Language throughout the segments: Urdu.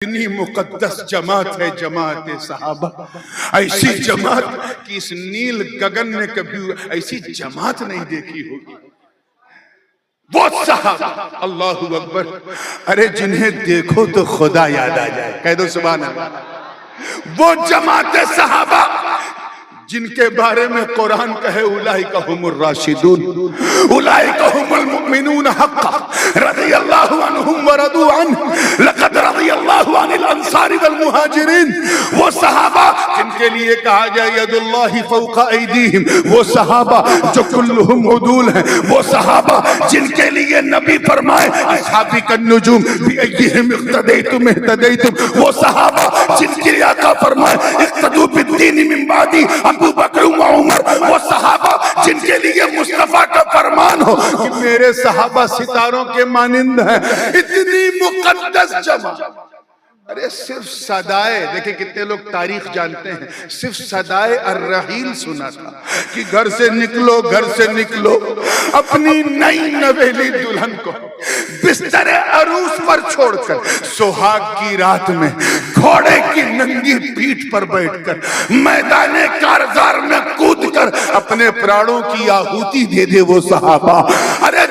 اتنی مقدس جماعت ہے جماعت صحابہ، ایسی جماعت کہ اس نیل گگن نے کبھی ایسی جماعت نہیں دیکھی ہوگی. وہ صحابہ، اللہ اکبر، ارے جنہیں دیکھو تو خدا یاد آ جائے. کہہ دو سبحان اللہ. وہ جماعت صحابہ جن کے بارے میں قرآن کہے اولئک هم الراشدون، اولئک هم المؤمنون حقا رضی اللہ عنہم ورضوا عنہ لقد رضی اللہ عن الانصار والمہاجرین. وہ صحابہ جن کے لیے کہا جائے ید اللہ فوق ایدیہم، وہ صحابہ جو کلہم عدول ہیں، وہ صحابہ جن کے لیے نبی فرمائے اصحابی النجوم بایہم اقتدیتم اہتدیتم، وہ صحابہ جن کے لیے آقا فرمائے اقتدوا بالدین من بعدی ابو بکر و عمر، وہ صحابہ جن کے لیے مصطفیٰ کا فرمان ہو کہ میرے صحابہ ستاروں کے مانند ہیں. اتنی مقدس جماعت. ارے صرف صدائے، دیکھیں کتنے لوگ تاریخ جانتے ہیں، صرف صدائے الرحیل سنا تھا کہ گھر سے نکلو گھر سے نکلو، اپنی نئی نویلی دلہن کو بستر عروس پر چھوڑ کر سہاگ کی رات میں گھوڑے کی ننگی پیٹھ پر بیٹھ کر میدان کارزار میں کود کر اپنے پراڑوں کی آہوتی دے دے وہ صحابہ. ارے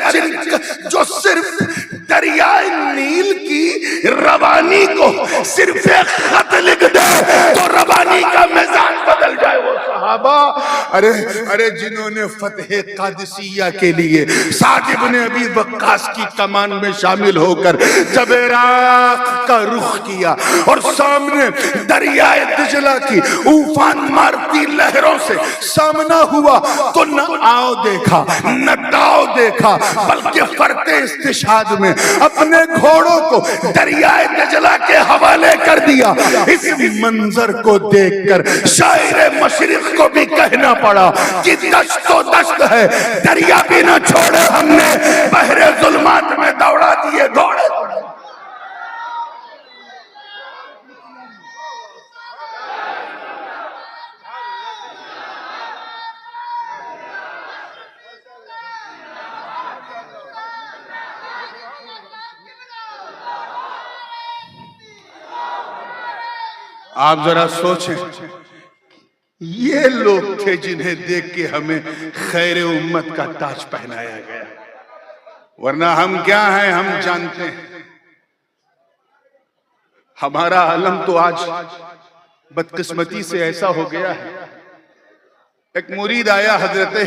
جو صرف دریائے نیل کی روانی کو صرف ایک خط لکھ دے تو روانی کا میزان بدل جائے وہ صحابہ. ارے جنہوں نے فتح قادسیہ کے لیے سعد بن ابی وقاص کی کمان میں شامل ہو کر جب عراق کا رخ کیا اور سامنے دریائے دجلہ کی اوفان مارتی لہروں سے سامنا ہوا تو نہ آؤ دیکھا نہ داؤ دیکھا، بلکہ فرق استشہاد میں اپنے گھوڑوں کو دریائے دجلہ کے حوالے کر دیا. اس منظر کو دیکھ کر شاعر مشرق کو بھی کہنا پڑا کہ دشت و دشت ہے، دریا بھی نہ چھوڑے ہم نے، بحر ظلمات میں دوڑا دیے گھوڑے. آپ ذرا سوچیں، یہ لوگ تھے جنہیں دیکھ کے ہمیں خیر امت کا تاج پہنایا گیا. ورنہ ہم کیا ہیں ہم جانتے ہیں. ہمارا عالم تو آج بدقسمتی سے ایسا ہو گیا ہے. ایک مرید آیا حضرت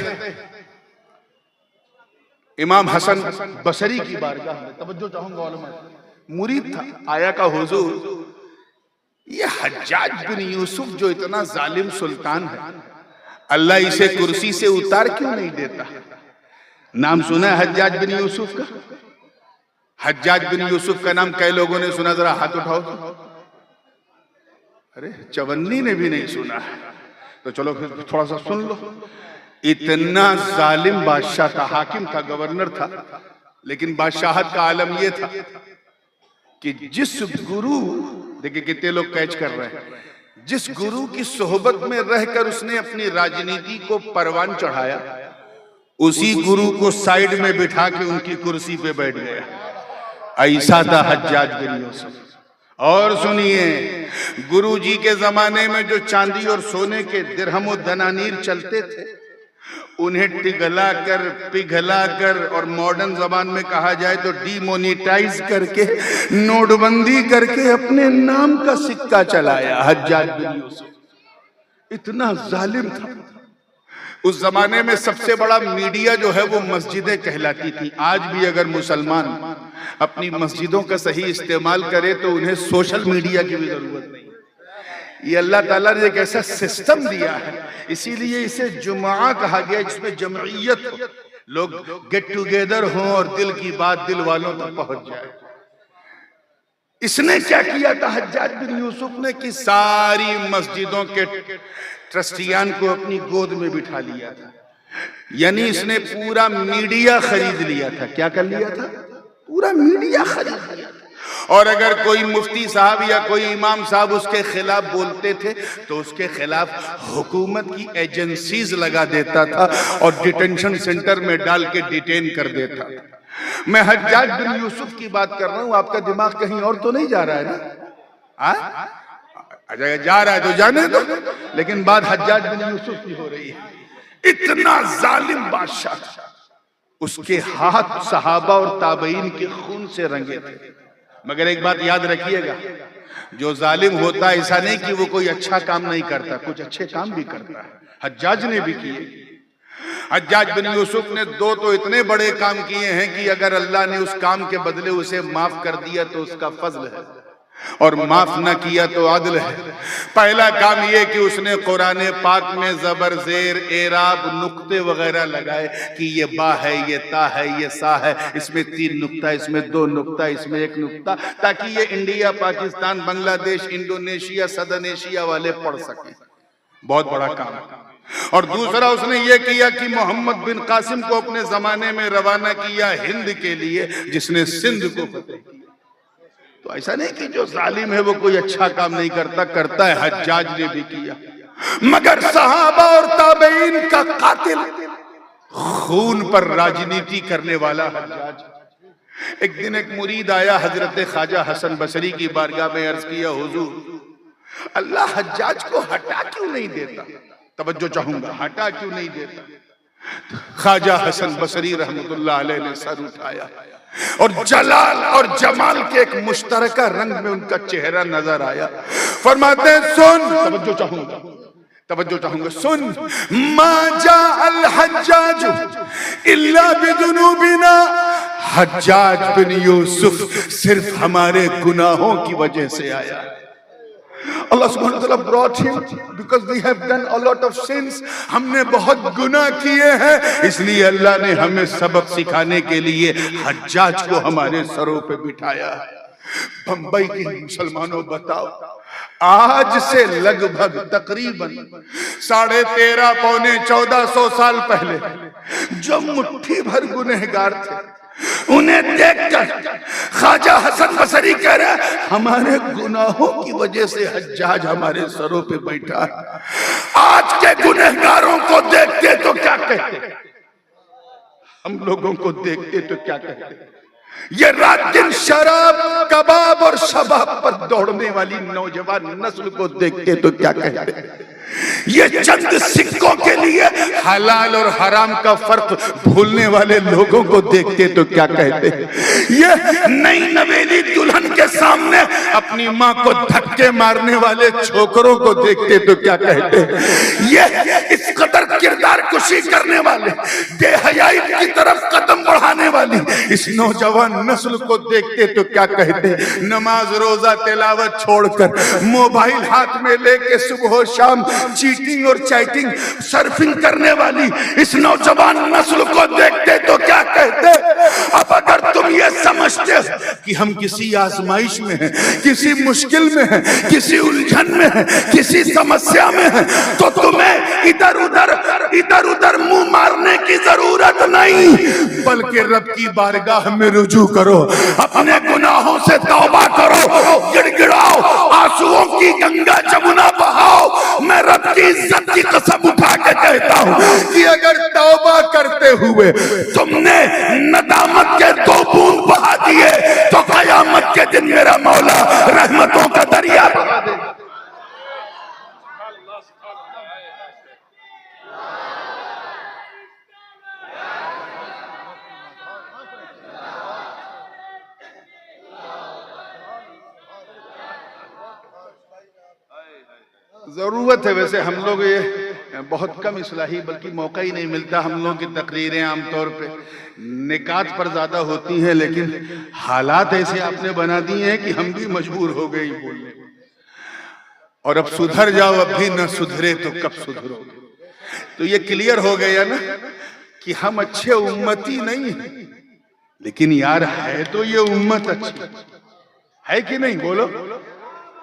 امام حسن بصری کی بارگاہ میں، توجہ چاہوں گا علماء، مرید تھا، آیا کا حضور یہ حجاج بن یوسف جو اتنا ظالم سلطان ہے، اللہ اسے کرسی سے اتار کیوں نہیں دیتا؟ نام سنا ہے حجاج بن یوسف کا؟ حجاج بن یوسف کا نام کئی لوگوں نے سنا، ذرا ہاتھ اٹھاؤ. ارے چونی نے بھی نہیں سنا ہے، تو چلو پھر تھوڑا سا سن لو. اتنا ظالم بادشاہ تھا، حاکم تھا، گورنر تھا، لیکن بادشاہت کا عالم یہ تھا کہ جس گرو، دیکھیں کتنے لوگ کیچ کر رہے ہیں، جس گرو کی صحبت میں رہ کر اس نے اپنی راجنیتی کو پروان چڑھایا، اسی گرو کو سائیڈ میں بٹھا کے ان کی کرسی پہ بیٹھ گیا. ایسا تھا حجاج بن یوسف. اور سنیے، گرو جی کے زمانے میں جو چاندی اور سونے کے درہم و دنانیر چلتے تھے، انہیں ٹگلا کر پگھلا کر اور ماڈرن زبان میں کہا جائے تو ڈی مونیٹائز کر کے، نوٹ بندی کر کے اپنے نام کا سکہ چلایا حجاج بن یوسف. اتنا ظالم تھا. اس زمانے میں سب سے بڑا میڈیا جو ہے وہ مسجدیں کہلاتی تھی. آج بھی اگر مسلمان اپنی مسجدوں کا صحیح استعمال کرے تو انہیں سوشل میڈیا کی بھی ضرورت نہیں. یہ اللہ تعالیٰ نے ایک ایسا سسٹم دیا ہے، اسی لیے اسے جمعہ کہا گیا، جس میں جمعیت ہو، لوگ گیٹ ٹوگیدر ہوں اور دل کی بات دل والوں تک پہنچ جائے. اس نے کیا کیا تھا حجاج بن یوسف نے کہ ساری مسجدوں کے ٹرسٹیان کو اپنی گود میں بٹھا لیا تھا. یعنی اس نے پورا میڈیا خرید لیا تھا. کیا کر لیا تھا؟ پورا میڈیا خرید لیا تھا. اور اگر کوئی مفتی صاحب یا کوئی امام صاحب اس کے خلاف بولتے تھے تو اس کے خلاف حکومت کی ایجنسیز لگا دیتا تھا اور ڈیٹینشن سینٹر میں ڈال کے ڈیٹین کر دیتا تھا. میں حجاج بن یوسف کی بات کر رہا ہوں، آپ کا دماغ کہیں اور تو نہیں جا رہا ہے نا؟ اگر جا رہا ہے تو جانے دو، لیکن بات حجاج بن یوسف کی ہو رہی ہے. اتنا ظالم بادشاہ تھا، اس کے ہاتھ صحابہ اور تابعین کے خون سے رنگے تھے. مگر ایک بات یاد رکھیے گا، جو ظالم ہوتا ہے ایسا نہیں کہ وہ کوئی اچھا کام نہیں کرتا، کچھ اچھے کام بھی کرتا ہے. حجاج نے بھی کیے. حجاج بن یوسف نے دو تو اتنے بڑے کام کیے ہیں کہ اگر اللہ نے اس کام کے بدلے اسے معاف کر دیا تو اس کا فضل ہے، اور معاف نہ کیا تو عدل ہے. پہلا کام یہ کہ اس نے قرآن پاک میں زبر زیر اعراب نقطے وغیرہ لگائے کہ یہ با ہے، یہ تا ہے، یہ سا ہے، اس میں 3 نقطہ، اس میں 2 نقطہ، اس میں 1 نقطہ، تاکہ یہ انڈیا، پاکستان، بنگلہ دیش، انڈونیشیا، سدن ایشیا والے پڑھ سکیں. بہت بڑا کام ہے. اور دوسرا اس نے یہ کیا کہ محمد بن قاسم کو اپنے زمانے میں روانہ کیا ہند کے لیے، جس نے سندھ کو فتح کیا. تو ایسا نہیں کہ جو ظالم ہے وہ کوئی اچھا کام نہیں کرتا، کرتا ہے. حجاج نے بھی کیا. مگر صحابہ اور تابعین کا قاتل، خون پر راجنیتی کرنے والا حجاج. ایک دن ایک مرید آیا حضرت خواجہ حسن بصری کی بارگاہ میں، عرض کیا حضور اللہ حجاج کو ہٹا کیوں نہیں دیتا؟ توجہ چاہوں گا، ہٹا کیوں نہیں دیتا؟ خواجہ حسن بصری رحمت اللہ علیہ نے سر اٹھایا اور جلال اور جمال کے ایک مشترکہ رنگ میں ان کا چہرہ نظر آیا. فرماتے ہیں سن، توجہ چاہوں گا، توجہ چاہوں گا، سن، ما جاء الحجاج الا بذنوبنا. حجاج بن یوسف صرف ہمارے گناہوں کی وجہ سے آیا. اللہ سبحانہ وتعالیٰ brought him because we have done a lot of sins. ہم نے بہت گناہ کیے ہیں، اس لیے اللہ نے ہمیں سبق سکھانے کے لیے حجاج کو ہمارے سروں پہ بٹھایا. بمبئی کے مسلمانوں بتاؤ، آج سے لگ بھگ تقریباً 13.5 پونے 1400 سال پہلے جو مٹھی بھر گنہگار تھے، انہیں دیکھ کر خواجہ حسن بصری کہہ رہے ہیں ہمارے گناہوں کی وجہ سے حجاج ہمارے سروں پہ بیٹھا ہے. آج کے گنہگاروں کو دیکھتے تو کیا کہتے؟ ہم لوگوں کو دیکھتے تو کیا کہتے؟ یہ رات دن شراب، کباب اور شباب پر دوڑنے والی نوجوان نسل کو دیکھتے تو کیا کہتے؟ یہ چند سکوں کے لیے حلال اور حرام کا فرق بھولنے والے لوگوں کو دیکھتے تو کیا کہتے؟ یہ نئی نویلی دلہن کے سامنے اپنی ماں کو دھکے مارنے والے چھوکروں کو دیکھتے تو کیا کہتے؟ یہ اس قدر کردار کشی کرنے والے، بے حیائی کی طرف قدم بڑھانے والی اس نوجوان نسل کو دیکھتے تو کیا کہتے؟ نماز روزہ تلاوت چھوڑ کر موبائل ہاتھ میں لے کے صبح و شام چیٹنگ اور چیٹنگ سرفنگ کرنے والی اس نوجوان نسل کو دیکھتے تو کیا کہتے؟ اب اگر تم یہ سمجھتے ہو کہ ہم کسی آزمائش میں ہیں، کسی مشکل میں ہیں، کسی الجھن میں ہیں، کسی سمسیا میں ہیں، تو تمہیں ادھر ادھر منہ مارنے کی ضرورت نہیں، بلکہ رب کی بارگاہ میں رجوع کرو، اپنے گناہوں سے توبہ کرو، گڑ گڑاؤ، آنسوؤں کی گنگا جمنا بہاؤ. میں رب کی عزت کی قسم اٹھا کے کہتا ہوں کہ اگر توبہ کرتے ہوئے تم نے ندامت کے 2 بوند بہا دیے تو قیامت کے دن میرا مولا رحمتوں کا دریا بہا دے. ضرورت ہے ویسے ہم لوگ یہ بہت کم اصلاحی، بلکہ موقع ہی نہیں ملتا. ہم لوگوں کی تقریریں عام طور پہ نکات پر زیادہ ہوتی ہیں، لیکن حالات ایسے آپ نے بنا دیے ہیں کہ ہم بھی مجبور ہو گئے بولنے. اور اب سدھر جاؤ، اب بھی نہ سدھرے تو کب سدھرو. تو یہ کلیئر ہو گیا نا کہ ہم اچھے امتی نہیں ہیں، لیکن یار ہے تو یہ امت اچھی ہے کہ نہیں؟ بولو.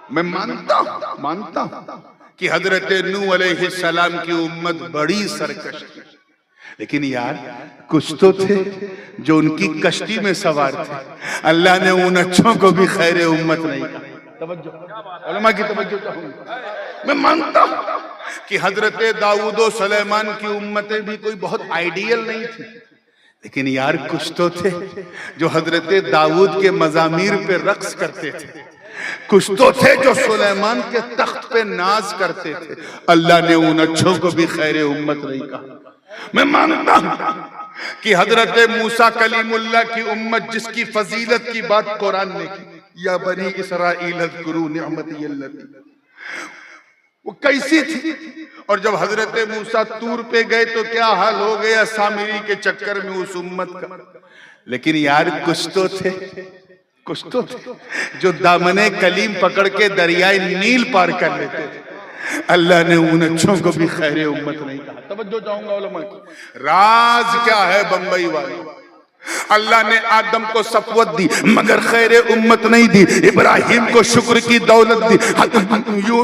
میں مانتا ہوں کہ حضرت نوح علیہ السلام کی امت بڑی سرکش تھی، لیکن یار کچھ تو تھے جو ان کی کشتی میں سوار تھے. اللہ نے ان اچھوں کو بھی خیر امت نہیں کہا. توجہ علماء کی توجہ چاہوں. میں مانتا ہوں کہ حضرت داؤد و سلیمان کی امتیں بھی کوئی بہت آئیڈیل نہیں تھی، لیکن یار کچھ تو تھے جو حضرت داؤد کے مزامیر پہ رقص کرتے تھے، کچھ تو تھے جو سلیمان کے تخت پہ ناز کرتے تھے. اللہ نے ان اچھوں کو بھی خیر امت نہیں کہا. میں مانتا ہوں کہ حضرت موسیٰ کلیم اللہ کی امت جس کی فضیلت کی بات قرآن نے کی، یا بنی اسرائیل اذکروا نعمتی التی، وہ کیسی تھی. اور جب حضرت موسیٰ طور پہ گئے تو کیا حال ہو گیا سامری کے چکر میں اس امت کا. لیکن یار کچھ تو تھے جو دامن کلیم پکڑ کے دریائے نیل پار کر لیتے تھے. اللہ نے ان اچھوں کو بھی خیر امت نہیں کہا. توجہ چاہوں گا علماء کی. راز کیا ہے بمبئی والے؟ اللہ نے آدم کو صفوت دی مگر خیر امت نہیں دی. ابراہیم کو شکر کی دولت دی،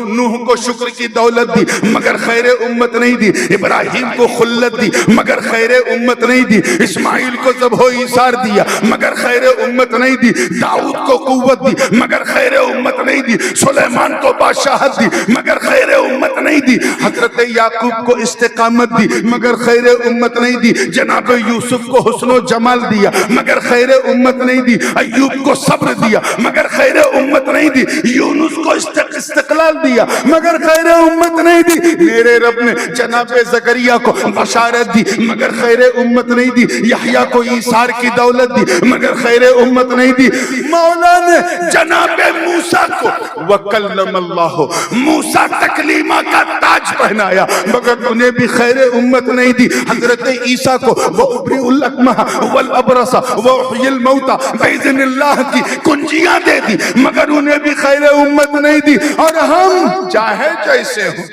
نوح کو شکر کی دولت دی مگر خیر امت نہیں دی. ابراہیم کو خلت دی مگر خیر امت نہیں دی. اسماعیل کو ذبح و ایثار دیا مگر خیر امت نہیں دی. داؤد کو قوت دی مگر خیر امت نہیں دی. سلیمان کو بادشاہت دی مگر خیر امت نہیں دی. حضرت یعقوب کو استقامت دی مگر خیر امت نہیں دی. جناب یوسف کو حسن و جمال دیا مگر خیر امت نہیں دی. ایوب کو صبر دیا مگر خیر امت نہیں دی. یونس کو استقلال دیا مگر خیر امت نہیں دی. میرے رب نے جناب زکریا کو بشارت دی مگر خیر امت نہیں دی. یحییٰ کو ایثار کی دولت دی مگر خیر امت نہیں دی. مولا نے جناب موسیٰ کو وکلم اللہ، موسیٰ تکلیمہ کا تاج پہنایا مگر انہیں بھی خیر امت نہیں دی. حضرت عیسیٰ کو وَأُبْرِئُ الْأَكْمَحَ وَالْأَبْرَصَ وَأُحْيِي الْمَوْتَى بِإِذْنِ اللہ کی کنجیاں دے دی مگر انہیں بھی خیر امت نہیں دی. اور ہم چاہے جیسے ہوں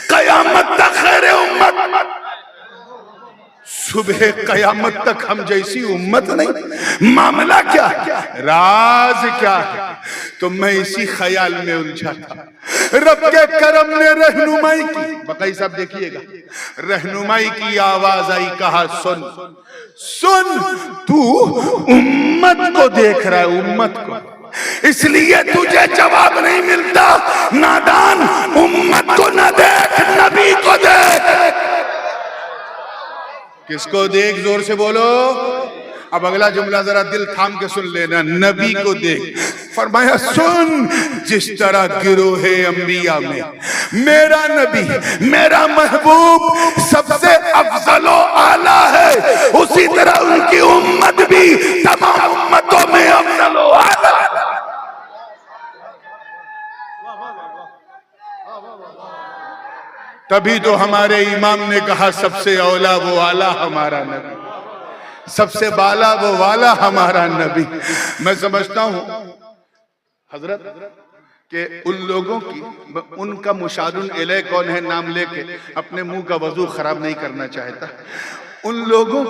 قیامت تک خیر امت، صبح قیامت تک ہم جیسی امت نہیں. معاملہ کیا ہے؟ راز کیا ہے؟ تو میں اسی خیال میں الجھا تھا. رب کے کرم نے رہنمائی کی. بقائی صاحب دیکھیے گا، رہنمائی کی آواز آئی، کہا سن تو امت کو دیکھ رہا ہے، امت کو، اس لیے تجھے جواب نہیں ملتا. نادان امت کو نہ دیکھ، نبی کو دیکھ. کس کو دیکھ؟ زور سے بولو. اب اگلا جملہ ذرا دل تھام کے سن لینا. نبی کو دیکھ. فرمایا سن، جس طرح گروہ انبیاء میں میرا نبی، میرا محبوب سب سے افضل و اعلیٰ ہے، اسی طرح ان کی امت بھی تمام امتوں میں افضل و اعلیٰ ہے. تبھی تو ہمارے امام نے کہا سب سے اولا وہ اعلیٰ ہمارا نبی، سب سے بالا وہ والا ہمارا نبی. میں سمجھتا ہوں حضرت کہ ان لوگوں کی، ان کا مشارن الیہ کون ہے نام لے کے اپنے منہ کا وضو خراب نہیں کرنا چاہتا. ان لوگوں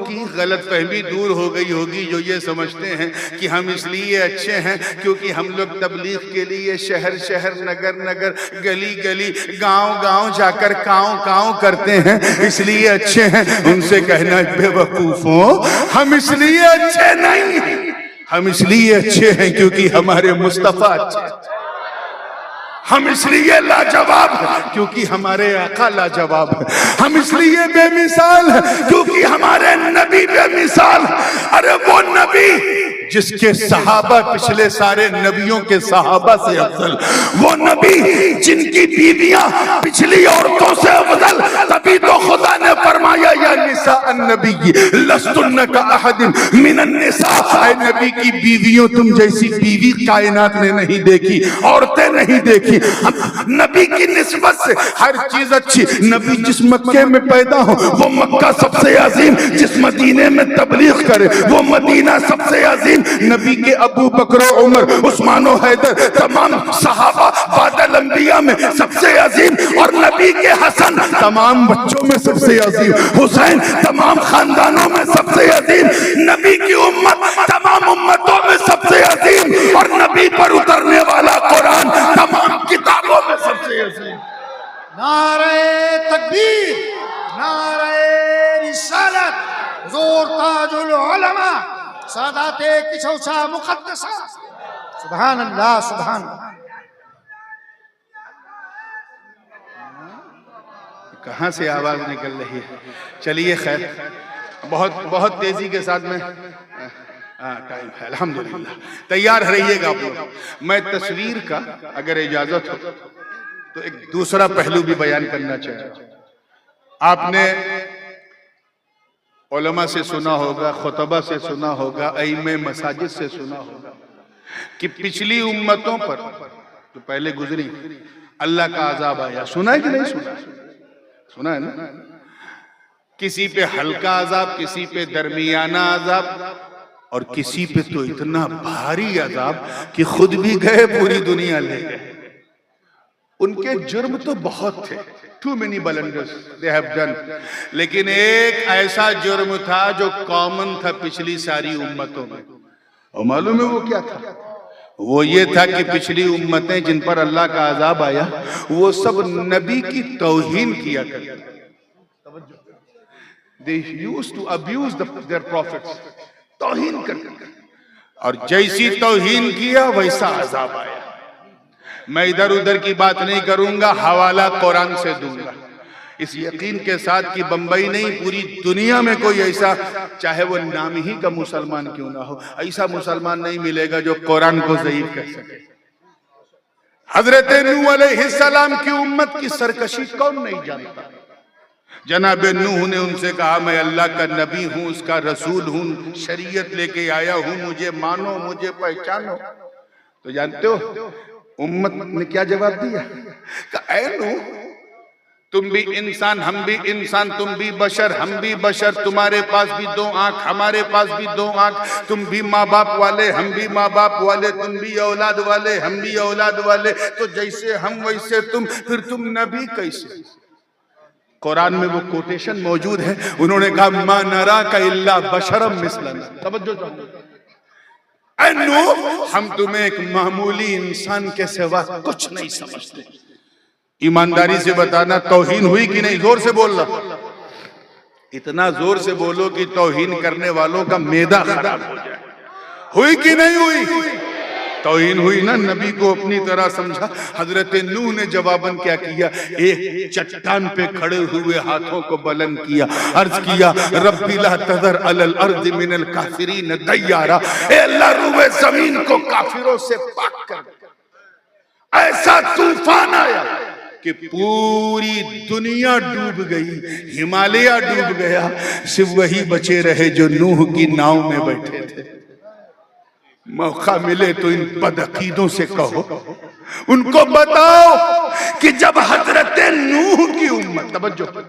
کی غلط فہمی دور ہو گئی ہوگی جو یہ سمجھتے ہیں کہ ہم اس لیے اچھے ہیں کیونکہ ہم لوگ تبلیغ کے لیے شہر شہر، نگر نگر، گلی گلی، گاؤں گاؤں جا کر کاؤں کاؤں کرتے ہیں، اس لیے اچھے ہیں. ان سے کہنا بے وقوفوں، ہم اس لیے اچھے نہیں ہیں، ہم اس لیے اچھے ہیں کیونکہ ہمارے مصطفیٰ اچھے ہیں. ہم اس لیے لاجواب ہیں کیونکہ ہمارے آقا لاجواب ہیں. ہم اس لیے بے مثال ہیں کیونکہ ہمارے نبی بے مثال ہیں. ارے وہ نبی جس کے صحابہ پچھلے سارے نبیوں کے صحابہ سے افضل، وہ نبی جن کی بیویاں پچھلی عورتوں سے افضل. تبھی تو خدا نے فرمایا یا نساء النبی لستن کاحد من النساء. اے نبی کی بیویوں تم جیسی بیوی کائنات نے نہیں دیکھی، عورتیں نہیں دیکھی. نبی کی نسبت سے ہر چیز اچھی. نبی جس مکے میں پیدا ہو وہ مکہ سب سے عظیم، جس مدینے میں تبلیغ کرے وہ مدینہ سب سے عظیم. نبی کے ابو بکر و عمر، عثمان و حیدر، تمام صحابہ بعد الانبیاء میں سب سے عظیم. اور نبی کے حسن تمام بچوں میں سب سے عظیم، حسین تمام خاندانوں میں سب سے عظیم. نبی کی امت تمام امتوں میں سب سے عظیم. اور نبی پر اترنے والا قرآن تمام کتابوں میں سب سے عظیم. نعرہ تکبیر، نعرہ رسالت، حضور تاج العلماء سادات کچھوچا مقدسہ. سبحان اللہ، سبحان اللہ. کہاں سے آواز نکل رہی ہے؟ چلیے خیر، بہت تیزی کے ساتھ میں ٹائم ہے الحمدللہ، تیار رہیے گا آپ لوگ۔ میں تصویر کا اگر اجازت ہو تو ایک دوسرا پہلو بھی بیان کرنا چاہتا ہوں۔ آپ نے علماء سے سنا ہوگا، خطبہ سے سنا ہوگا، ائمہ مساجد سے سنا ہوگا کہ پچھلی امتوں پر جو پہلے گزری اللہ کا عذاب آیا۔ سنا ہے کہ نہیں سنا؟ سنا ہے نا؟ کسی پہ ہلکا عذاب، کسی پہ درمیانہ عذاب، اور کسی پہ تو اتنا بھاری عذاب کہ خود بھی گئے، پوری دنیا لے گئے۔ ان کے جرم تو بہت تھے، too many blunders they have done، لیکن ایک ایسا جرم تھا جو کامن تھا پچھلی ساری امتوں میں، اور معلوم ہے وہ کیا تھا؟ وہ یہ تھا کہ پچھلی امتیں جن پر اللہ کا عذاب آیا وہ سب نبی کی توہین کیا کرتے تھے۔ They used to abuse their prophets، توہین کرتے، اور جیسی توہین کیا ویسا عذاب آیا۔ میں ادھر ادھر کی بات نہیں کروں گا، حوالہ قرآن سے دوں گا، اس یقین کے ساتھ کہ بمبئی نہیں پوری دنیا میں کوئی ایسا، چاہے وہ نام ہی کا مسلمان کیوں نہ ہو، ایسا مسلمان نہیں ملے گا جو قرآن کو ضعیف کر سکے۔ حضرت نوح علیہ السلام کی امت کی سرکشی کون نہیں جانتا؟ جناب نوح نے ان سے کہا میں اللہ کا نبی ہوں، اس کا رسول ہوں، شریعت لے کے آیا ہوں، مجھے مانو، مجھے پہچانو۔ تو جانتے ہو امت نے کیا جواب دیا؟ کہ اے نوح، تم بھی انسان، ہم بھی انسان، تم بھی بشر، ہم بھی بشر، تمہارے پاس بھی دو آنکھ، ہمارے پاس بھی دو آنکھ، تم بھی ماں باپ والے، ہم بھی ماں باپ والے، تم بھی اولاد والے، ہم بھی اولاد والے، تو جیسے ہم ویسے تم، پھر تم نبی کیسے؟ قرآن میں وہ کوٹیشن موجود ہے، انہوں نے کہا مَا نَرَاكَ إِلَّا بَشَرًا مِثْلَنَا۔ توجہ چاہتے اے نوح، ہم تمہیں ایک معمولی انسان کے سوا کچھ نہیں سمجھتے۔ ایمانداری سے بتانا توہین ہوئی کہ نہیں؟ زور سے بولنا، اتنا زور سے بولو کہ توہین کرنے والوں کا معدہ خراب ہو جائے۔ ہوئی کہ نہیں ہوئی؟ توہین ہوئی نا، نبی کو اپنی طرح سمجھا۔ حضرت نوح نے جواباً کیا کیا؟ ایک چٹان پہ کھڑے ہوئے ہاتھوں کو بلند کیا، عرض کیا رب لا تذر علی الارض من الکافرین دیارا، اے اللہ روئے زمین کو کافروں سے پاک کر۔ ایسا طوفان آیا کہ پوری دنیا ڈوب گئی، ہمالیہ ڈوب گیا، صرف وہی بچے رہے جو نوح کی ناؤ میں بیٹھے تھے۔ موقع ملے تو ان بدعقیدوں سے کہو، ان کو بتاؤ کہ جب حضرت نوح کی امت، توجہ،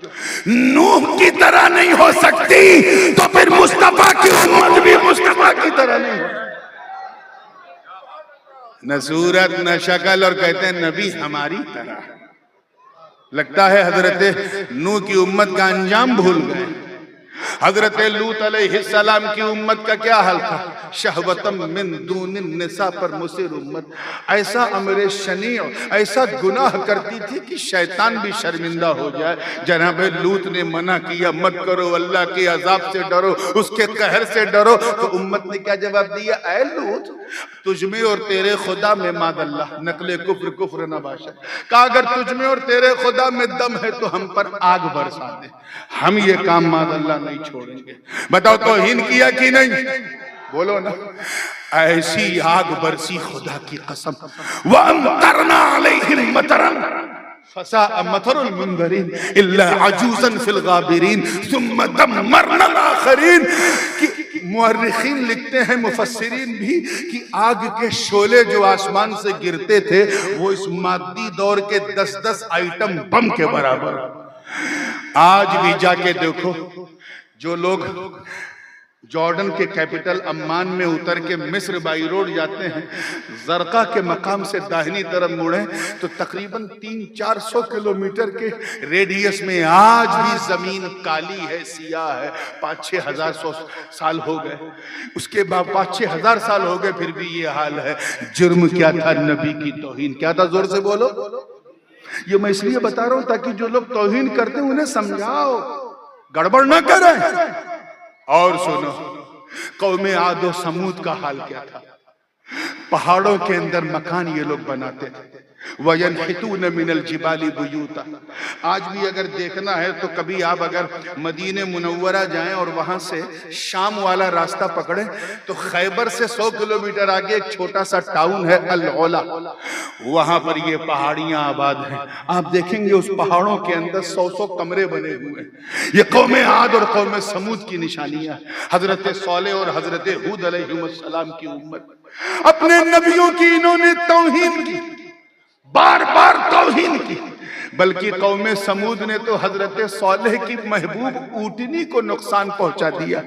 نوح کی طرح نہیں ہو سکتی تو پھر مصطفیٰ کی امت بھی مصطفیٰ کی طرح نہیں ہو۔ نہ صورت نہ شکل، اور کہتے ہیں نبی ہماری طرح۔ لگتا ہے حضرت نوح کی امت کا انجام بھول گئے۔ حضرت لوط علیہ السلام کی امت کا کیا حال تھا؟ شہوتم من دون النساء پر مصر امت، ایسا امر شنیع، ایسا گناہ کرتی تھی کہ شیطان بھی شرمندہ ہو جائے۔ جناب لوط نے منع کیا مت کرو، اللہ کے عذاب سے ڈرو، اس کے قہر سے ڈرو، تو امت نے کیا جواب دیا؟ اے لوط، تجھ میں اور تیرے خدا میں ماد اللہ، نقل کفر کفر نہ باشد، کہا اگر تجھ میں اور تیرے خدا میں دم ہے تو ہم پر آگ برسا دے، ہم یہ کام ماد اللہ نہیں چھوڑیں گے۔ بتاؤ توہین کیا کہ نہیں؟ بولو نا۔ ایسی آگ برسی خدا کی قسم، وَأَمْطَرْنَا عَلَيْهِمْ مَطَرًا فَسَاءَ مَطَرُ الْمُنذَرِينَ إِلَّا عَجُوزًا فِي الْغَابِرِينَ ثُمَّ دَمَّرْنَا الْآخَرِينَ۔ مورخین لکھتے ہیں، مفسرین بھی، کہ آگ کے شعلے جو آسمان سے گرتے تھے وہ اس مادی دور کے 10 آئٹم بم کے برابر۔ آج بھی جا کے دیکھو، جو لوگ جارڈن کے کیپٹل عمان میں اتر کے مصر بائی روڈ جاتے ہیں، زرقا کے مقام سے داہنی طرف مڑیں تو تقریباً 300-400 کلومیٹر کے ریڈیس میں آج بھی زمین کالی ہے، سیاہ ہے۔ 5-6 ہزار سال ہو گئے، اس کے بعد 5-6 ہزار سال ہو گئے، پھر بھی یہ حال ہے۔ جرم کیا تھا؟ نبی کی توہین۔ کیا تھا؟ زور سے بولو۔ یہ میں اس لیے بتا رہا ہوں تاکہ جو لوگ توہین کرتے ہیں انہیں سمجھاؤ، گڑبڑ نہ کریں۔ اور سنو، قوم عاد و سمود کا حال کیا تھا؟ پہاڑوں کے اندر مکان یہ لوگ بناتے تھے، وَيَنْحِتُونَ مِنَ الْجِبَالِ بُيُوتًا۔ آج بھی اگر دیکھنا ہے تو کبھی آپ اگر مدینہ منورہ جائیں اور وہاں سے شام والا راستہ پکڑیں تو خیبر سے 100 کلومیٹر آگے ایک چھوٹا سا ٹاؤن ہے العلا، وہاں پر یہ پہاڑیاں آباد ہیں۔ آپ دیکھیں گے اس پہاڑوں کے اندر 100 کمرے بنے ہوئے ہیں۔ یہ قوم عاد اور قوم سمود کی نشانیاں، حضرت صالح اور حضرت ہود علیہ السلام کی امت۔ اپنے نبیوں کی انہوں نے توہین کی، بار بار توہین کی، بلکہ قوم سمود نے تو حضرت صالح کی محبوب اونٹنی کو نقصان پہنچا دیا،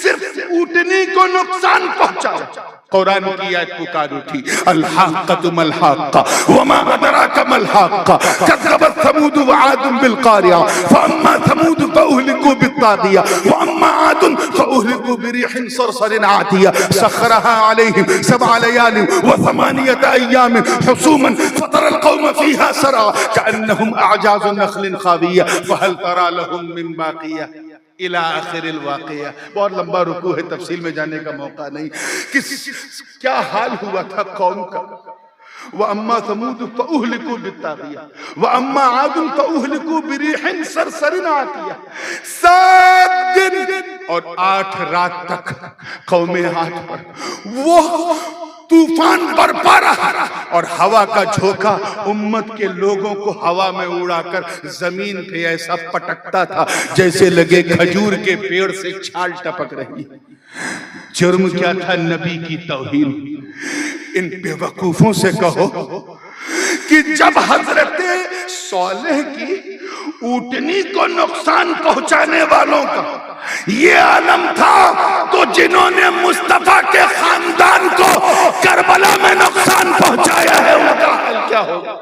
صرف اونٹنی کو نقصان پہنچایا۔ قرآن کی آیت پکار اٹھی، الحاقۃ ما الحاقۃ وما ادراک ما الحاقۃ کذبت ثمود وعاد بالقاریہ فاما ثمود فاہلکوا بالطاغیہ واما عاد فاہلکوا بريح صرصر عاتیہ سخرها علیہم 7 لیال و8 ایام حسوما فطر القوم فیہا سرعا کأنہم اعجاز نخل خاویہ فہل تری لہم من باقیہ الى آخر الواقعہ۔ بہت لمبا رکوع ہے، تفصیل میں جانے کا موقع نہیں۔ کیا حال ہوا تھا قوم کا؟ وَأَمَّا ثَمُودُ فَأُهْلِكُوا بِالطَّاغِيَةِ وَأَمَّا عَادٌ فَأُهْلِكُوا بِرِيحٍ صَرْصَرٍ عَاتِيَةٍ۔ 7 دن اور 8 رات تک قوم عاد پر وہ طوفان برپا رہا اور ہوا کا جھونکا امت کے لوگوں کو ہوا میں اڑا کر زمین پہ ایسا پٹکتا تھا جیسے لگے کھجور کے پیڑ سے چھال ٹپک رہی۔ جرم کیا تھا؟ نبی کی توہین۔ ان بے وقوفوں سے کہو کہ جب حضرت صالح کی اونٹنی کو نقصان پہنچانے والوں کا یہ عالم تھا تو جنہوں نے مصطفیٰ کے خاندان کو کربلا میں نقصان پہنچایا ہے ان کا حال کیا ہوگا؟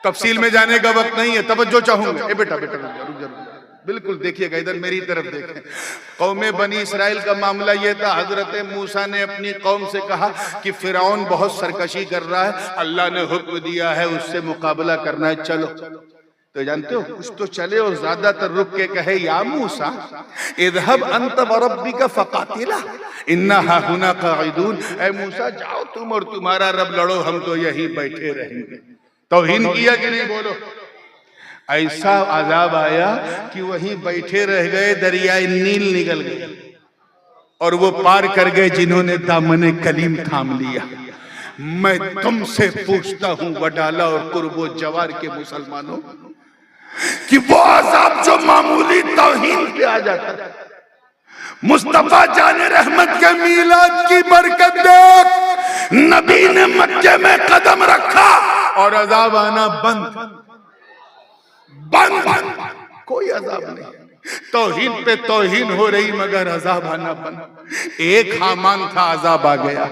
تفصیل میں جانے کا وقت نہیں ہے، توجہ چاہوں گا۔ بیٹا رک جا، بالکل دیکھیے گا، ادھر میری طرف دیکھیں۔ قوم بنی اسرائیل کا معاملہ یہ تھا، حضرت موسیٰ نے اپنی قوم سے کہا کہ فرعون بہت سرکشی کر رہا ہے، اللہ نے حکم دیا ہے اس سے مقابلہ کرنا ہے، چلو۔ تو جانتے ہو کچھ تو چلے اور زیادہ تر رک کے کہے یا موسیٰ اذهب انت وربک فقاتلا انا ہاہنا قاعدون، اے موسیٰ جاؤ تم اور تمہارا رب لڑو، ہم تو یہی بیٹھے رہیں گے۔ توہین کیا کہ نہیں؟ بولو۔ ایسا عذاب آیا کہ وہیں بیٹھے رہ گئے، دریائے نیل نگل گئے اور وہ پار کر گئے جنہوں نے دامن کلیم تھام لیا۔ میں تم سے پوچھتا ہوں وڈالہ اور قرب و جوار کے مسلمانوں کہ وہ عذاب جو معمولی توہین پہ آ جاتا ہے، مصطفیٰ جان رحمت کے میلاد کی برکت دیکھ، نبی نے مکے میں قدم رکھا اور عذاب آنا بند، کوئی عذاب نہیں۔ توہین پہ توہین ہو رہی مگر عذاب آنا بند۔ ایک حامان تھا، عذاب آ گیا،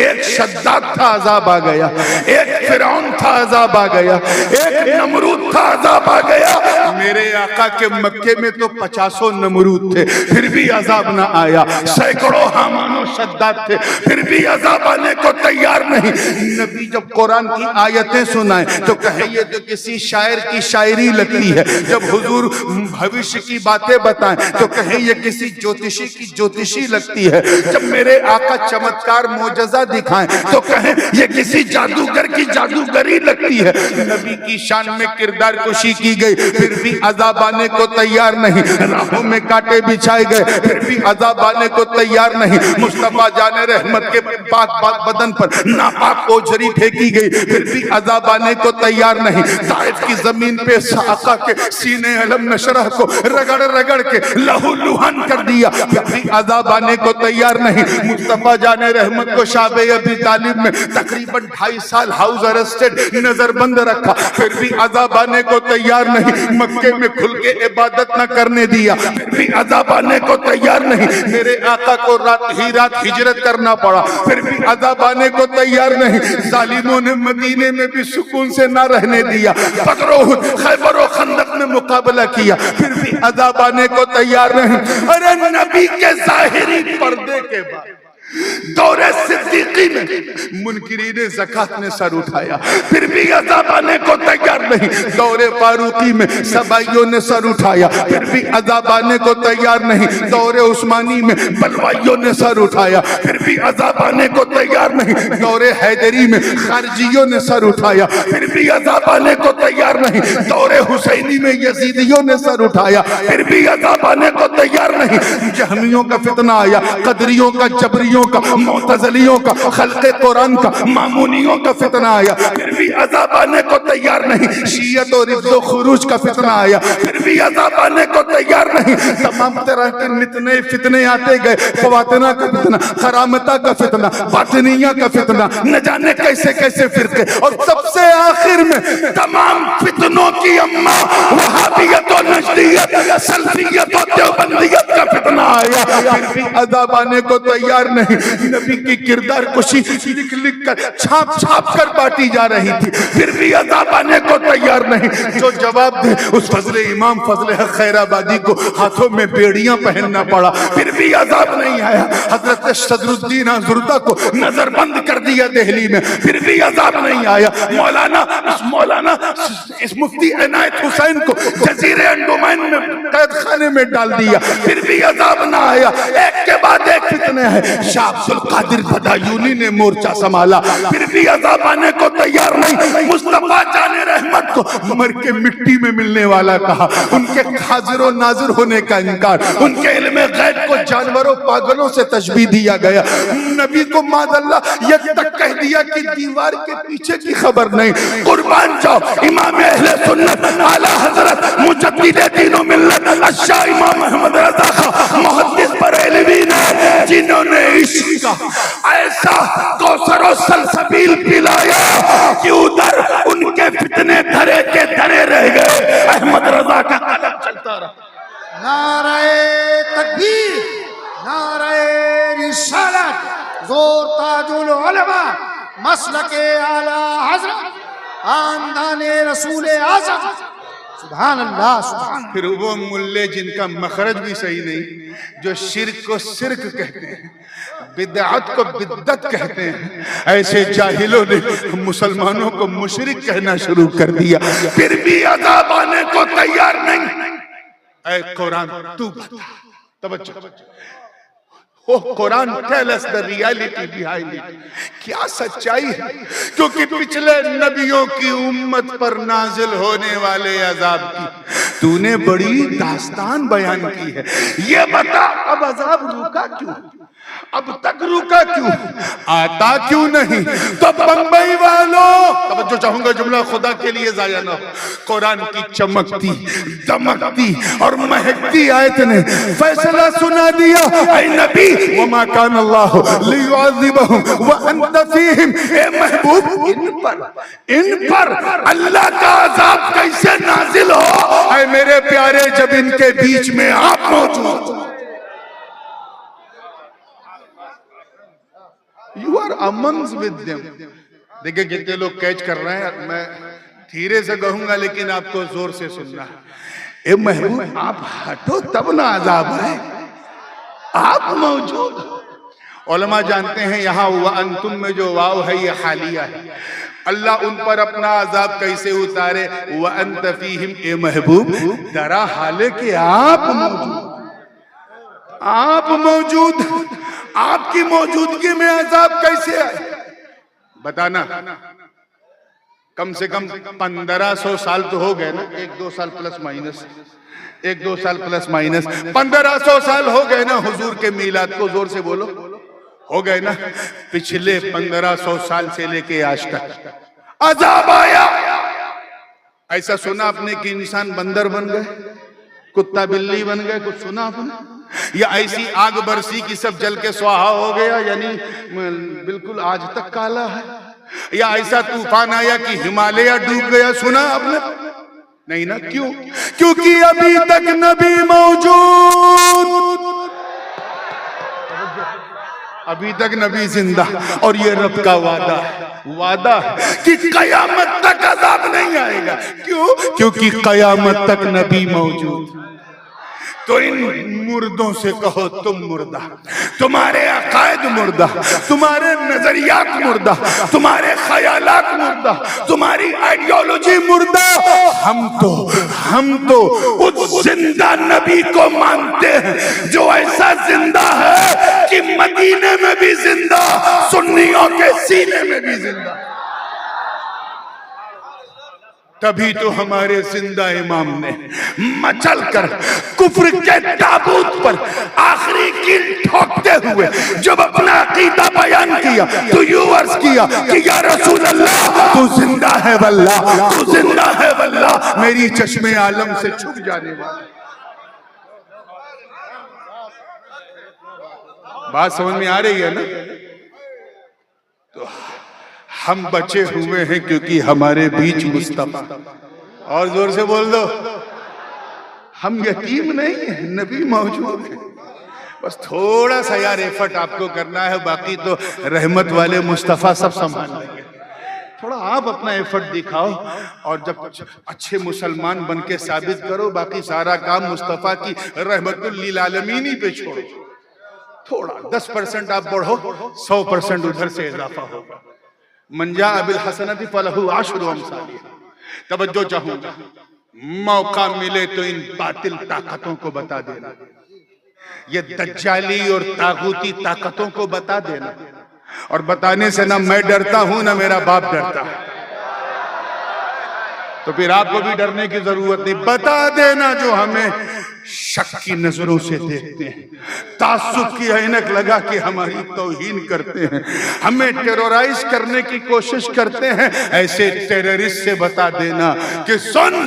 ایک شداد تھا، عذاب آ گیا، ایک فرعون تھا، عذاب آ گیا، ایک نمرود تھا، عذاب آ گیا۔ میرے آقا کے مکے میں تو 50 نمرود تھے پھر بھی عذاب نہ آیا، سینکڑوں حامان و شداد تھے پھر بھی عذاب آنے کو تیار نہیں۔ نبی جب قرآن کی آیتیں سنائیں تو کہیں یہ تو کسی شاعر کی شاعری لگتی ہے، جب حضور بھوشیہ کی باتیں بتائیں تو کہیں یہ کسی جوتشی کی جوتشی لگتی ہے، جب میرے آقا چمتکار معجزہ دکھائیں تو کہیں یہ کسی جادوگر کی جادوگری لگتی ہے۔ نبی کی شان میں کردار کشی کی گئی پھر بھی عذاب آنے کو تیار نہیں، راہوں میں کانٹے بچھائے گئے پھر بھی عذاب آنے کو تیار نہیں، مصطفیٰ جان رحمت کے پاک بدن پر ناپاک اوجھری پھینکی گئی پھر بھی عذاب آنے کو تیار نہیں، طائف کی زمین پہ آقا کے سینے علم نشرح کو رگڑ رگڑ کے لہو لہن کر دیا پھر بھی عذاب آنے کو تیار نہیں، مصطفیٰ جان رحمت کو شعب ابی طالب میں تقریباً 2.5 سال ہاؤس ارسٹڈ نظر بند رکھا پھر بھی عذاب آنے کو تیار نہیں، مکے میں کھل کے عبادت نہ کرنے دیا پھر بھی عذاب آنے کو تیار نہیں، میرے آقا کو رات ہی رات ہجرت کرنا پڑا پھر بھی عذاب آنے کو تیار نہیں، ظالموں نے مدینے میں بھی سکون سے نہ رہنے دیا، بدر و احد خیبر و خندق میں مقابلہ کیا پھر بھی عذاب آنے کو تیار نہیں۔ ارے نبی کے ظاہری پردے کے بعد دور صدیقی میں منکرین زکات نے سر اٹھایا، پھر بھی عذاب آنے کو تیار نہیں۔ دور فاروقی میں سبائیوں نے سر اٹھایا، پھر بھی عذاب آنے کو تیار نہیں۔ دور عثمانی میں بلوائیوں نے سر اٹھایا، پھر بھی عذاب آنے کو تیار نہیں۔ دور حیدری میں خارجیوں نے سر اٹھایا، پھر بھی عذاب آنے کو تیار نہیں۔ دور حسینی میں یزیدیوں نے سر اٹھایا، پھر بھی عذاب آنے کو تیار نہیں۔ جہمیوں کا فتنہ آیا، قدریوں کا، جبریوں کا، معتزلیوں کا، خلق قرآن کا، مامونیوں کا فتنہ آیا، پھر بھی عذاب آنے کو تیار نہیں۔ شیعت اور رد و خروج کا فتنہ آیا، پھر بھی عذاب آنے کو تیار نہیں۔ تمام طرح کے نتنے فتنے آتے گئے، خواتینہ کا فتنہ، کرامتہ کا فتنہ، باطنیہ کا فتنہ، نہ جانے کیسے کیسے فرقے، اور سب سے آخر میں تمام فتنوں کی اماں وہابیت و نجدیت، سلفیت و دیوبندیت کا فتنہ آیا، پھر بھی عذاب آنے کو تیار نہیں۔ نبی کی کردار کشی لکھ لکھ کر، چھاپ چھاپ کر بانٹی جا رہی تھی، پھر بھی عذاب آنے کو تیار نہیں۔ جو جواب دے اس فضل امام فضل حق خیر آبادی کو ہاتھوں میں بیڑیاں پہننا پڑا، پھر بھی عذاب نہیں آیا۔ حضرت صدر الدین آزردہ کو نظر بند کر دیا دہلی میں، پھر بھی عذاب نہیں آیا۔ مولانا اس مفتی عنایت حسین کو جزیرے انڈومان میں قید خانے میں ڈال دیا، پھر بھی عذاب نہ آیا۔ ایک کے بعد ایک فتنے ہیں۔ شاہ عبد القادر بدایونی نے مورچہ سنبھالا، پھر بھی عذاب آنے کو تیار نہیں۔ مصطفیٰ جان رحمت کو مر کے مٹی میں ملنے والا کہا، ان کے حاضر و ناظر ہونے کا انکار، ان کے علم غیب کو جانوروں پاگلوں سے تشبیہ دیا گیا۔ نبی کو معاذ اللہ یہ تک کہہ دیا کہ دیوار کے پیچھے کی خبر نہیں۔ قربان جاؤ امام اہل سنت اعلیٰ حضرت مجدد دین و ملت الشاہ امام احمد رضا خان محدث بریلوی نے، جنہوں نے عشق کا ایسا کوثر و سلسبیل پلایا کہ ادھر ان کے فتنے دھرے کے دھرے رہ گئے۔ احمد رضا کا قلم چلتا رہا۔ نعرہ تکبیر، نعرہ رسالت، زور تاج العلماء، مسلک اعلیٰ حضرت، خاندان رسول اعظم۔ سبحان اللہ، سبحان اللہ۔ پھر وہ ملے جن کا مخرج بھی صحیح نہیں، جو شرک کو شرک کہتے ہیں، بدعت کو بدعت کہتے ہیں، ایسے جاہلوں نے مسلمانوں کو مشرک کہنا شروع کر دیا، پھر بھی عذاب آنے کو تیار نہیں۔ اے قرآن تو بتا، توجہ، وہ قرآن tell us the reality behind it، کیا سچائی ہے؟ کیونکہ پچھلے نبیوں کی امت پر نازل ہونے والے عذاب کی تو نے بڑی داستان بیان کی ہے۔ یہ بتا اب عذاب رکا کیوں؟ اب تک رکا کیوں؟ آتا کیوں نہیں؟ تو بمبئی والوں، توجہ چاہوں گا جملہ خدا کے لیے ضائع نہ ہو، قرآن کی چمکتی، دمکتی اور مہکتی آیت نے فیصلہ سنا دیا، اے نبی وما کان اللہ لیعذبہم وانت فیہم، اے محبوب ان پر اللہ کا عذاب کیسے نازل ہو؟ اے میرے پیارے جب ان کے بیچ میں آپ موجود، you are amongst with them۔ دیکھیں کتنے لوگ کیچ کر رہے ہیں، میں دھیرے سے کہوں گا لیکن آپ کو زور سے سننا ہے۔ اے محبوب آپ ہٹو تب نہ عذاب ہے، آپ موجود۔ علماء جانتے ہیں یہاں وَأَنْتُم میں جو واو ہے یہ حالیہ ہے، اللہ ان پر اپنا عذاب کیسے اتارے؟ وَأَنْتَ فِيهِمْ، اے محبوب درا حالے کہ آپ موجود، آپ موجود، آپ کی موجودگی میں عذاب کیسے آئے؟ بتانا۔ کم سے کم 1500 سال تو ہو گئے نا، 1-2 سال پلس مائنس، 1-2 سال پلس مائنس 1500 سال ہو گئے نا حضور کے میلاد کو، زور سے بولو، ہو گئے نا۔ پچھلے 1500 سال سے لے کے آج تک عذاب آیا۔ ایسا سنا آپ نے کہ انسان بندر بن گئے، کتا بلی بن گئے، کچھ سنا آپ نے؟ یا ایسی آگ برسی کی سب جل کے سواہا ہو گیا، یعنی بالکل آج تک کالا ہے؟ یا ایسا طوفان آیا کہ ہمالیہ ڈوب گیا، سنا آپ نے؟ نہیں نا۔ کیوں؟ کیونکہ ابھی تک نبی موجود، ابھی تک نبی زندہ، اور یہ رب کا وعدہ ہے، وعدہ ہے کہ قیامت تک عذاب نہیں آئے گا۔ کیوں؟ کیونکہ قیامت تک نبی موجود۔ تو ان مردوں سے کہو تم مردہ، تمہارے عقائد مردہ، تمہارے نظریات مردہ، تمہارے خیالات مردہ، تمہاری آئیڈیالوجی مردہ. ہم تو اس زندہ نبی کو مانتے ہیں جو ایسا زندہ ہے کہ مدینے میں بھی زندہ، سنیوں کے سینے میں بھی زندہ. تبھی تو ہمارے زندہ امام نے مچل کر کفر کے تابوت پر آخری کیل ٹھوکتے ہوئے جب اپنا عقیدہ بیان کیا تو یوں عرض کیا کہ یا رسول اللہ تو زندہ ہے واللہ، تو زندہ ہے واللہ، میری چشم عالم سے چھپ جانے والا. بات سمجھ میں آ رہی ہے نا؟ تو ہم بچے ہوئے ہیں کیونکہ ہمارے بیچ مصطفیٰ. اور زور سے بول دو، ہم یتیم نہیں ہیں، نبی موجود ہے. بس تھوڑا سا یار ایفرٹ آپ کو کرنا ہے، باقی تو رحمت والے مصطفیٰ سب سنبھال لیں گے. تھوڑا آپ اپنا ایفرٹ دکھاؤ اور جب اچھے مسلمان بن کے ثابت کرو، باقی سارا کام مصطفیٰ کی رحمت للعالمین ہی پہ چھوڑو. تھوڑا 10% آپ بڑھو، 100% ادھر سے اضافہ ہوگا. من جاء بالحسنۃ فلہ عشر امثالها. توجہ چاہوں گا، موقع ملے تو ان باطل طاقتوں کو بتا دینا، یہ دجالی اور طاغوتی طاقتوں کو بتا دینا. اور بتانے سے نہ میں ڈرتا ہوں نہ میرا باپ ڈرتا ہے، تو پھر آپ کو بھی ڈرنے کی ضرورت نہیں. بتا دینا جو ہمیں شک کی نظروں سے دیکھتے ہیں، تعصب کی عینک لگا کے ہماری توہین کرتے ہیں، ہمیں ٹیرورائز کرنے کی کوشش کرتے ہیں، ایسے ٹیررسٹ سے بتا دینا کہ سن،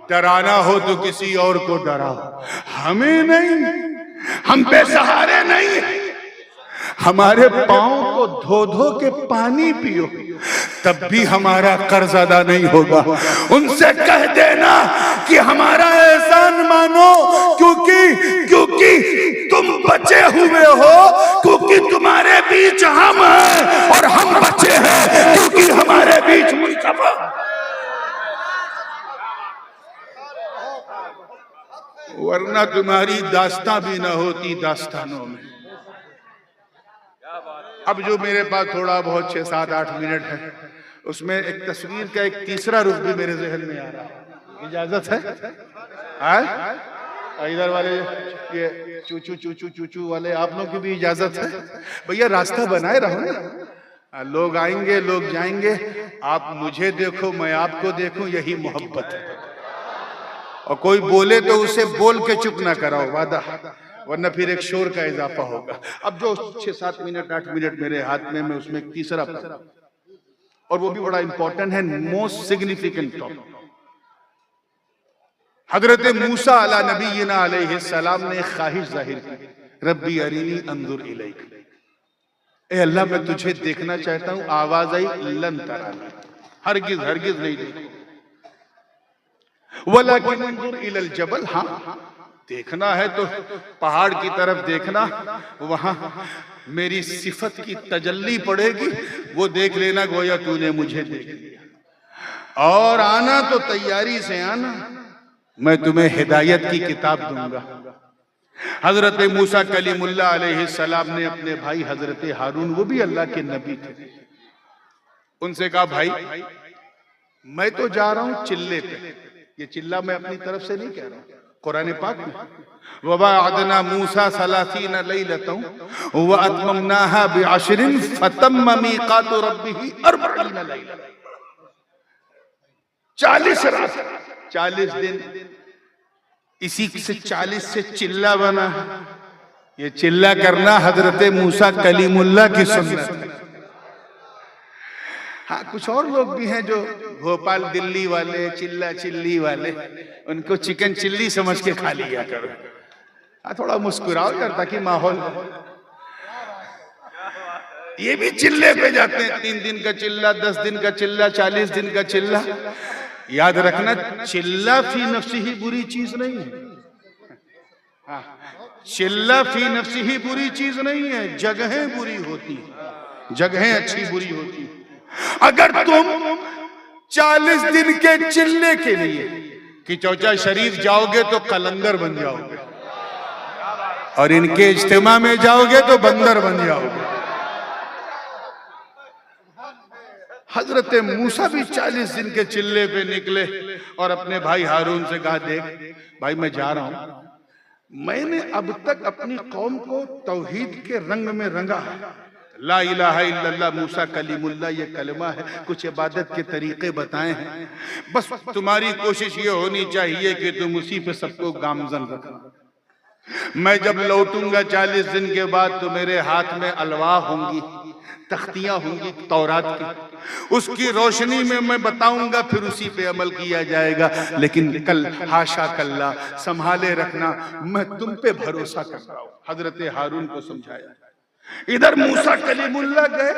ڈرانا ہو تو کسی اور کو ڈراؤ، ہمیں نہیں. ہم بے سہارے نہیں ہیں. ہمارے پاؤں کو دھو دھو کے پانی پیو، تب بھی ہمارا قرض ادا نہیں ہوگا. ان سے کہہ دینا کہ ہمارا احسان مانو، کیونکہ تم بچے ہوئے ہو، کیونکہ تمہارے بیچ ہم ہیں، اور ہم بچے ہیں کیونکہ ہمارے بیچ مصطفیٰ. ورنہ تمہاری داستان بھی نہ ہوتی داستانوں میں. اب جو میرے پاس تھوڑا بہت 6-7-8 منٹ ہے، اس میں ایک تصویر کا ایک تیسرا رخ بھی میرے ذہن میں آ رہا ہے. اجازت ہے؟ ادھر والے یہ چوچو والے آپ لوگ کی بھی اجازت ہے؟ بھیا راستہ بنائے رہو نا، لوگ آئیں گے، لوگ جائیں گے، آپ مجھے دیکھو میں آپ کو دیکھوں، یہی محبت ہے. اور کوئی بولے تو اسے بول کے چپ نہ کراؤ، وعدہ، ورنہ پھر ایک شور کا اضافہ ہوگا. اب جو 6-7 منٹ 8 منٹ میرے ہاتھ میں اس میں ایک تیسرا اور وہ بھی بڑا امپورٹنٹ ہے، موسٹ سگنیفیکنٹ ٹاپک. حضرت موسیٰ علیہ نبینا علیہ السلام نے خواہش ظاہر کی، ربی ارینی انظر الیک، اے اللہ میں تجھے دیکھنا چاہتا ہوں. آواز آئی لن ترانی، ہرگز ہرگز نہیں دیکھوں. وَلَكِنْ انظر الی الجبل، ہاں دیکھنا ہے تو پہاڑ کی طرف دیکھنا، وہاں میری صفت کی تجلی پڑے گی، وہ دیکھ لینا گویا تو نے مجھے دیکھ لیا. اور آنا تو تیاری سے آنا، میں تمہیں ہدایت کی کتاب دوں گا. حضرت موسیٰ کلیم اللہ علیہ السلام نے اپنے بھائی حضرت ہارون، وہ بھی اللہ کے نبی تھے، ان سے کہا بھائی میں تو جا رہا ہوں چلے پہ. یہ چلہ میں اپنی طرف سے نہیں کہہ رہا ہوں، قرآن پاک میں وَوَعَدْنَا مُوسَىٰ 30 لَيْلَةً وَأَتْمَمْنَاهَا بِعَشْرٍ فَتَمَّ مِيقَاتُ رَبِّهِ 40 لَيْلَةً. 40 رات، 40 دن، اسی سے 40 سے چلہ بنا. یہ چلہ کرنا حضرت موسیٰ کلیم اللہ کی سنت ہے. ہاں کچھ اور لوگ بھی ہیں جو بھوپال دلی والے، چلہ چلی والے، ان کو چکن چلی سمجھ کے کھا لیا کرو. تھوڑا مسکراؤ یار تاکہ ماحول. یہ بھی چلے پہ جاتے ہیں، 3 دن کا چلہ، 10 دن کا چلہ، 40 دن کا چلہ. یاد رکھنا چلہ فی نفسی ہی بری چیز نہیں ہے. چلہ فی نفسی ہی بری چیز نہیں ہے، جگہیں بری ہوتی ہیں، جگہیں اچھی بری ہوتی ہیں. اگر تم 40 دن کے چلے کے لیے کہ چوچا شریف جاؤ گے تو قلندر بن جاؤ گے اور ان کے اجتماع میں جاؤ گے تو بندر بن جاؤ گے. حضرت موسیٰ بھی 40 دن کے چلے پہ نکلے اور اپنے بھائی ہارون سے کہا دیکھ بھائی میں جا رہا ہوں, میں نے اب تک اپنی قوم کو توحید کے رنگ میں رنگا ہے. لا الہ الا اللہ موسیٰ کلیم اللہ یہ کلمہ ہے, کچھ عبادت کے طریقے بتائے ہیں, بس تمہاری کوشش یہ ہونی چاہیے کہ تم اسی پہ سب کو گامزن رکھنا. میں جب لوٹوں گا 40 دن کے بعد تو میرے ہاتھ میں الواح ہوں گی, تختیاں ہوں گی تورات کی, اس کی روشنی میں میں بتاؤں گا, پھر اسی پہ عمل کیا جائے گا. لیکن کل حاشا کلا سنبھالے رکھنا, میں تم پہ بھروسہ کر رہا ہوں. حضرت ہارون کو سمجھایا. ادھر موسیٰ کلیم اللہ گئے,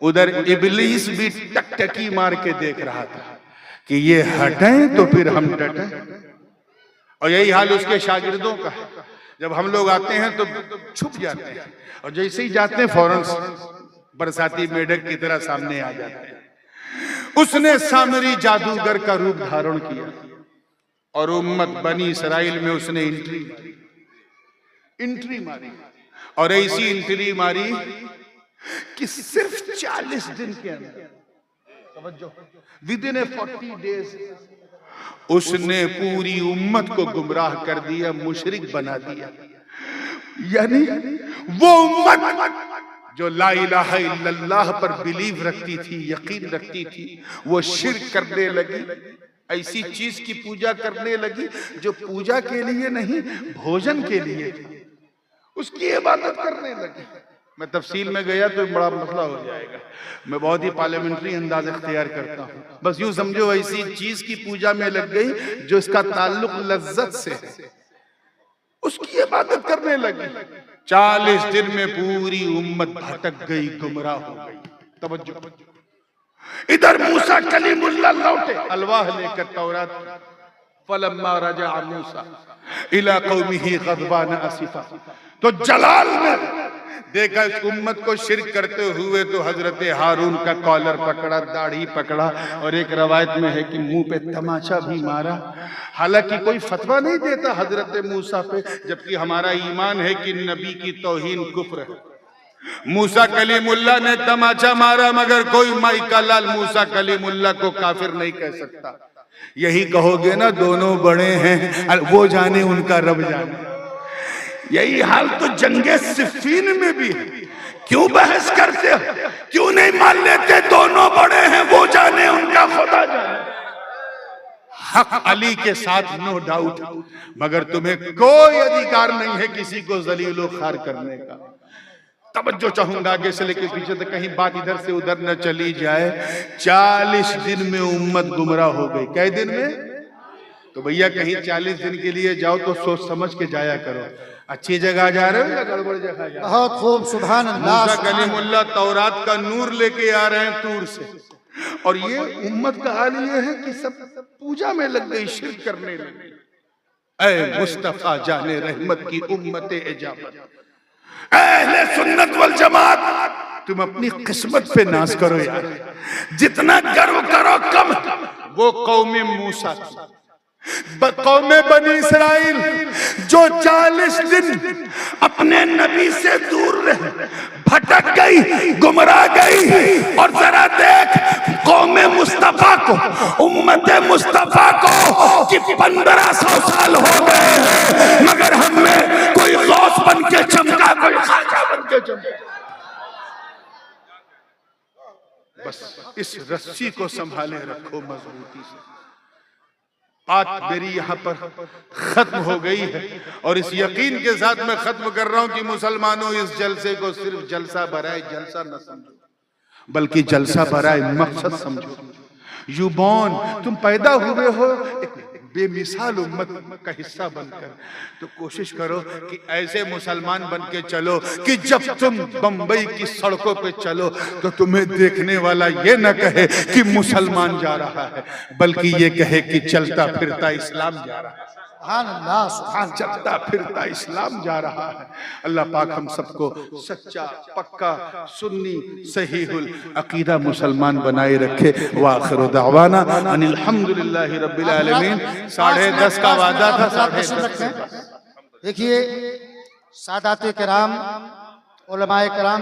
ادھر ابلیس بھی ٹک ٹکی مار کے دیکھ رہا تھا کہ یہ ہٹیں تو پھر ہم ڈٹیں. اور یہی حال اس کے شاگردوں کا ہے. جب ہم لوگ آتے ہیں تو چھپ جاتے ہیں اور جیسے ہی جاتے ہیں فوراً برساتی میڈک کی طرح سامنے آ جاتے ہیں. اس نے سامری جادوگر کا روپ دھارن کیا اور امت بنی اسرائیل میں اس نے انٹری ماری اور ایسی انٹری ماری کہ صرف 40 دن کے اندر within a 40 days اس نے پوری امت کو گمراہ کر دیا, مشرک بنا دیا. یعنی وہ امت جو لا الہ الا اللہ پر بلیو رکھتی تھی, یقین رکھتی تھی, وہ شرک کرنے لگی, ایسی چیز کی پوجا کرنے لگی جو پوجا کے لیے نہیں بھوجن کے لیے تھی, اس کی عبادت کرنے لگی. میں تفصیل میں گیا تو بڑا مسئلہ ہو جائے گا, میں بہت ہی پارلیمنٹری انداز اختیار کرتا ہوں. بس یوں سمجھو ایسی چیز کی پوجا میں لگ گئی جو اس کا تعلق لذت سے ہے, اس کی عبادت کرنے لگی. 40 دن میں پوری امت بھٹک گئی, گمراہ ہو گئی. توجہ, ادھر موسیٰ کلیم اللہ لوٹے الواح لے کر تورات. فلما رجع موسیٰ الى قومه غضبان اسفا, تو جلال میں دیکھا اس امت کو شرک کرتے ہوئے تو حضرت ہارون کا کالر پکڑا, داڑھی پکڑا اور ایک روایت میں ہے کہ منہ پہ تماچا بھی مارا. حالانکہ کوئی فتویٰ نہیں دیتا حضرت موسیٰ پہ, جبکہ ہمارا ایمان ہے کہ نبی کی توہین کفر ہے. موسیٰ کلیم اللہ نے تماچا مارا مگر کوئی مائی کا لال موسیٰ کلیم اللہ کو کافر نہیں کہہ سکتا. یہی کہو گے نا دونوں بڑے ہیں, وہ جانے ان کا رب جانے. یہی حال تو جنگ صفین میں بھی ہے. کیوں بحث کرتے ہو, کیوں نہیں مان لیتے دونوں بڑے ہیں, وہ جانے ان کا خدا جانے. حق علی کے ساتھ نو ڈاؤٹ, مگر تمہیں کوئی ادھیکار نہیں ہے کسی کو ذلیل و خوار کرنے کا. توجہ چاہوں گا آگے سے لے کے پیچھے تک کہیں بات ادھر سے ادھر نہ چلی جائے. 40 دن میں امت گمراہ ہو گئی. کئی دن میں؟ تو بھیا کہیں 40 دن کے لیے جاؤ تو سوچ سمجھ کے جایا کرو. اچھی جگہ جا رہے ہو یا گڑبڑ جگہ جا رہے ہو؟ بہت خوب, سبحان اللہ. موسیٰ کلیم اللہ تورات کا نور لے کے آ رہے ہیں طور سے, اور یہ امت کا حال یہ ہے کہ سب پوجا میں لگ گئی, شرک کرنے لگی. اے مصطفیٰ جان رحمت کی امت اجابت, اہل سنت والجماعت, تم اپنی قسمت پہ ناز کرو یار, جتنا گرو کرو کم. وہ قوم موسیٰ تھی, قوم بنی اسرائیل جو 40 دن اپنے نبی سے دور رہے, بھٹک گئی, گمراہ گئی. اور ذرا دیکھ قوم مصطفیٰ کو, امت مصطفیٰ کو کہ 1500 سال ہو گئے مگر ہم میں کوئی غوث بن کے چمکا, کوئی خواجہ بن کے چمکا. بس اس رسی کو سنبھالے رکھو مضبوطی سے. بات میری یہاں پر ختم ہو گئی ہے, اور اس یقین کے ساتھ میں ختم کر رہا ہوں کہ مسلمانوں اس جلسے کو صرف جلسہ برائے جلسہ نہ سمجھو, بلکہ جلسہ برائے مقصد سمجھو. یو بورن, تم پیدا ہوئے ہو ایک بے مثال امت کا حصہ بن کر, تو کوشش کرو کہ ایسے مسلمان بن کے چلو کہ جب تم بمبئی کی سڑکوں پہ چلو تو تمہیں دیکھنے والا یہ نہ کہے کہ مسلمان جا رہا ہے, بلکہ یہ کہے کہ چلتا پھرتا اسلام جا رہا ہے. سبحان اللہ سبحان اللہ. چلتا پھرتا اسلام جا رہا ہے. اللہ پاک ہم سب کو سچا پکا سنی صحیح العقیدہ مسلمان بنائے رکھے. وآخر دعوانا ان الحمدللہ رب العالمین. 10:30 کا وعدہ تھا. 10:30. دیکھیے سادات کرام علماء کرام